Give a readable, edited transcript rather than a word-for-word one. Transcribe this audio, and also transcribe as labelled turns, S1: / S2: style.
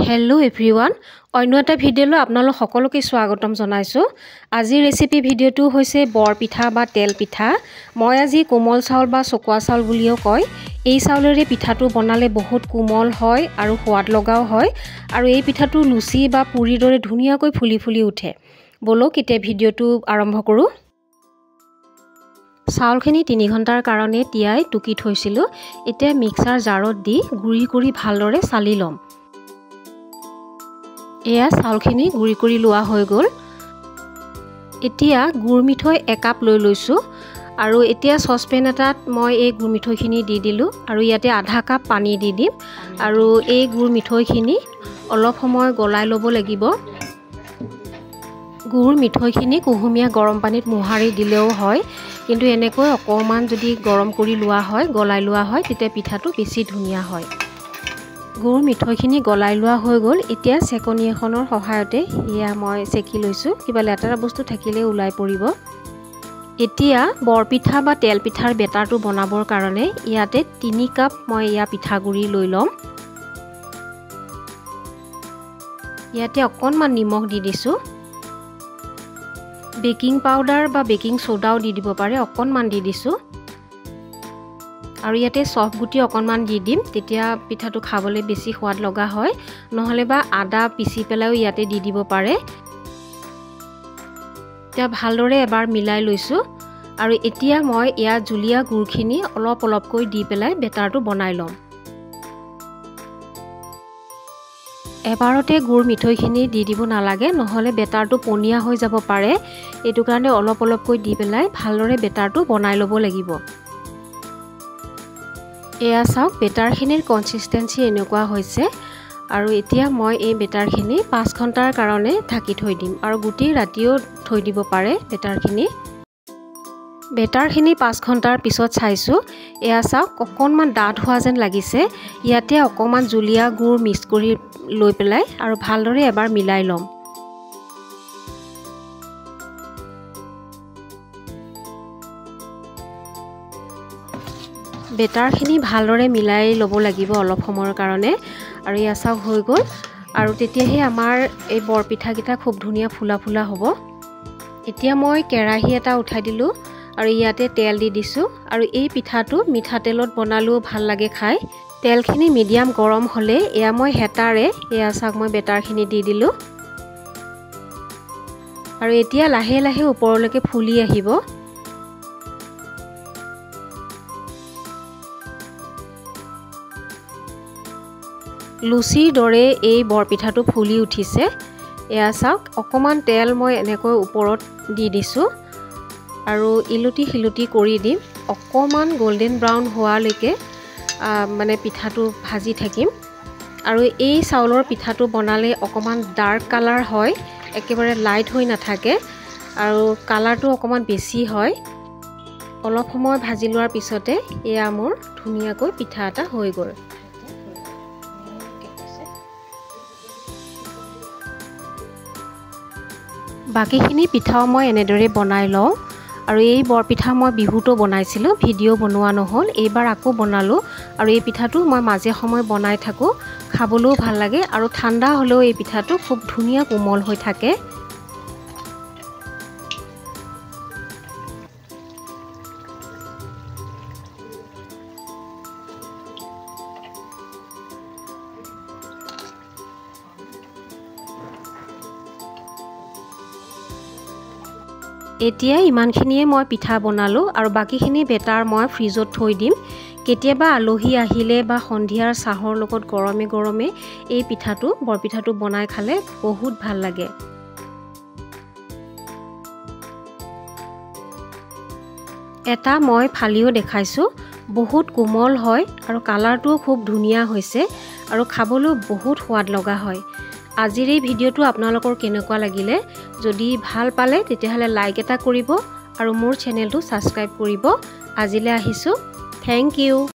S1: Hello everyone अन्य এটা ভিডিঅ'লৈ আপোনালোক সকলোকে স্বাগতম জনাইছো। আজিৰ ৰেচিপি ভিডিঅ'টো হৈছে বৰ পিঠা বা তেল পিঠা। মই আজি কোমল চাউল বা চকুৱা চাউল বুলিও কয়। এই চাউলেৰে পিঠাটো বনালে বহুত কোমল হয় আৰু সোৱাদ লগাও হয় আৰু এই পিঠাটো লুচি বা পুৰিৰ দৰে ধুনীয়াকৈ ফুলি ফুলি উঠে। বলক এতিয়া ভিডিঅ'টো আৰম্ভ কৰো। চাউলখিনি 3 ঘণ্টাৰ কাৰণে তিয়াই টুকি থৈছিলো। এতিয়া মিক্সাৰ জাৰত দি গুৰি কৰি ভালদৰে চালি লম। এয়া চাউলখিনি গুৰি কৰি লোৱা হৈ গ'ল। এতিয়া গুৰ মিঠৈ 1 কাপ লৈ লৈছো আৰু এতিয়া সসপেন এটাত মই এই গুৰ মিঠৈখিনি দি দিলো আৰু ইয়াতে আধা কাপ পানী দি দিম আৰু এই গুৰ মিঠৈখিনি অলপ সময় গলাই ল'ব লাগিব। গুৰ মিঠৈখিনি কুহুমীয়া গৰম পানীত মোহাৰি দিলেও হয়, কিন্তু এনেকৈ অকমান যদি গৰম কৰি লোৱা হয়, গলাই লোৱা হয়, তেতিয়া পিঠাটো বেছি ধুনীয়া হয়। গুৰ মিঠৈখিনি গলাই লোৱা হৈ গ'ল। এতিয়া চেকনি এখনৰ সহায়তে ইয়া মই চেকি লৈছো। কিবা লেতেৰা বস্তু থাকিলে ওলাই পৰিব। এতিয়া বৰপিঠা বা তেল পিঠাৰ বেটাৰটো বনাবৰ কাৰণে ইয়াতে 3 কাপ মই ইয়া পিঠাগুৰি লৈ লম। ইয়াতে অকণমান নিমখ দি দিছো। বেকিং পাউডাৰ বা বেকিং সোডাও দি দিব পাৰে, অকণমান দি দিছো। আৰু ইয়াতে সফ গুটি অকণমান দি দিম, তেতিয়া পিঠাটো খাবলৈ বেছি সোৱাদ লগা হয়। নহলে বা আদা পিচি পেলাইও ইয়াতে দি দিব পাৰে। এতিয়া ভালদৰে এবাৰ মিলাই লৈছো আৰু এতিয়া মই ইয়া জুলীয়া গুৰখিনি অলপ অলপকৈ দি পেলাই বেটাৰটো বনাই লম। এবাৰতে গুৰ মিঠৈখিনি দি দিব নালাগে, নহলে বেটাৰটো পনীয়া হৈ যাব পাৰে। এইটো কাৰণে অলপ অলপকৈ দি পেলাই ভালদৰে বেটাৰটো বনাই ল'ব লাগিব। এয়া চাওক, বেটাৰখিনিৰ কনসিস্টেন্সি এনেকুৱা হৈছে আৰু এতিয়া মই এই বেটাৰখিনি 5 ঘণ্টাৰ কাৰণে ঢাকি থৈ দিম আৰু গোটেই ৰাতিও থৈ দিব পাৰে বেটাৰখিনি। বেটাৰখিনি 5 ঘণ্টাৰ পিছত চাইছো। এয়া চাওক, অকণমান ডাঠ হোৱা যেন লাগিছে। ইয়াতে অকণমান জুলীয়া গুৰ মিক্স কৰি লৈ পেলাই আৰু ভালদৰে এবাৰ মিলাই ল'ম। বেটাৰখিনি ভালদৰে মিলাই ল'ব লাগিব অলপ সময়ৰ কাৰণে আৰু ইয়া চাওক হৈ গ'ল। আৰু তেতিয়াহে আমাৰ এই বৰপিঠাকেইটা খুব ধুনীয়া ফুলা ফুলা হ'ব। এতিয়া মই কেৰাহী এটা উঠাই দিলোঁ আৰু ইয়াতে তেল দি দিছোঁ আৰু এই পিঠাটো মিঠাতেলত বনালেও ভাল লাগে খাই। তেলখিনি মিডিয়াম গৰম হ'লে এয়া মই হেতাৰে এয়া চাওক মই বেটাৰখিনি দি দিলোঁ আৰু এতিয়া লাহে লাহে ওপৰলৈকে ফুলি আহিব। লুচিৰ দৰে এই বৰপিঠাটো ফুলি উঠিছে। এয়া চাওক, অকণমান তেল মই এনেকৈ ওপৰত দি দিছোঁ আৰু ইলুটি শিলুটি কৰি দিম। অকণমান গোল্ডেন ব্ৰাউন হোৱালৈকে মানে পিঠাটো ভাজি থাকিম। আৰু এই চাউলৰ পিঠাটো বনালে অকণমান ডাৰ্ক কালাৰ হয়, একেবাৰে লাইট হৈ নাথাকে আৰু কালাৰটো অকণমান বেছি হয়। অলপ সময় ভাজি লোৱাৰ পিছতে এয়া মোৰ ধুনীয়াকৈ পিঠা এটা হৈ গ'ল। বাকীখিনি পিঠাও মই এনেদৰে বনাই লওঁ আৰু এই বৰপিঠা মই বিহুতো বনাইছিলোঁ, ভিডিঅ' বনোৱা নহ'ল। এইবাৰ আকৌ বনালোঁ আৰু এই পিঠাটো মই মাজে সময়ে বনাই থাকোঁ। খাবলৈও ভাল লাগে আৰু ঠাণ্ডা হ'লেও এই পিঠাটো খুব ধুনীয়া কোমল হৈ থাকে। এতিয়া ইমানখিনিয়ে মই পিঠা বনালোঁ আৰু বাকীখিনি বেটাৰ মই ফ্ৰিজত থৈ দিম। কেতিয়াবা আলহী আহিলে বা সন্ধিয়াৰ চাহৰ লগত গৰমে গৰমে এই পিঠাটো বৰপিঠাটো বনাই খালে বহুত ভাল লাগে। এটা মই ফালিও দেখাইছোঁ, বহুত কোমল হয় আৰু কালাৰটোও খুব ধুনীয়া হৈছে আৰু খাবলৈও বহুত সোৱাদ লগা হয়। আজিৰ এই ভিডিঅ'টো আপোনালোকৰ কেনেকুৱা লাগিলে? যদি ভাল পালে তেতিয়াহ'লে লাইক এটা কৰিব আৰু মোৰ চেনেলটো ছাবস্ক্ৰাইব কৰিব। আজিলৈ আহিছোঁ। Thank U.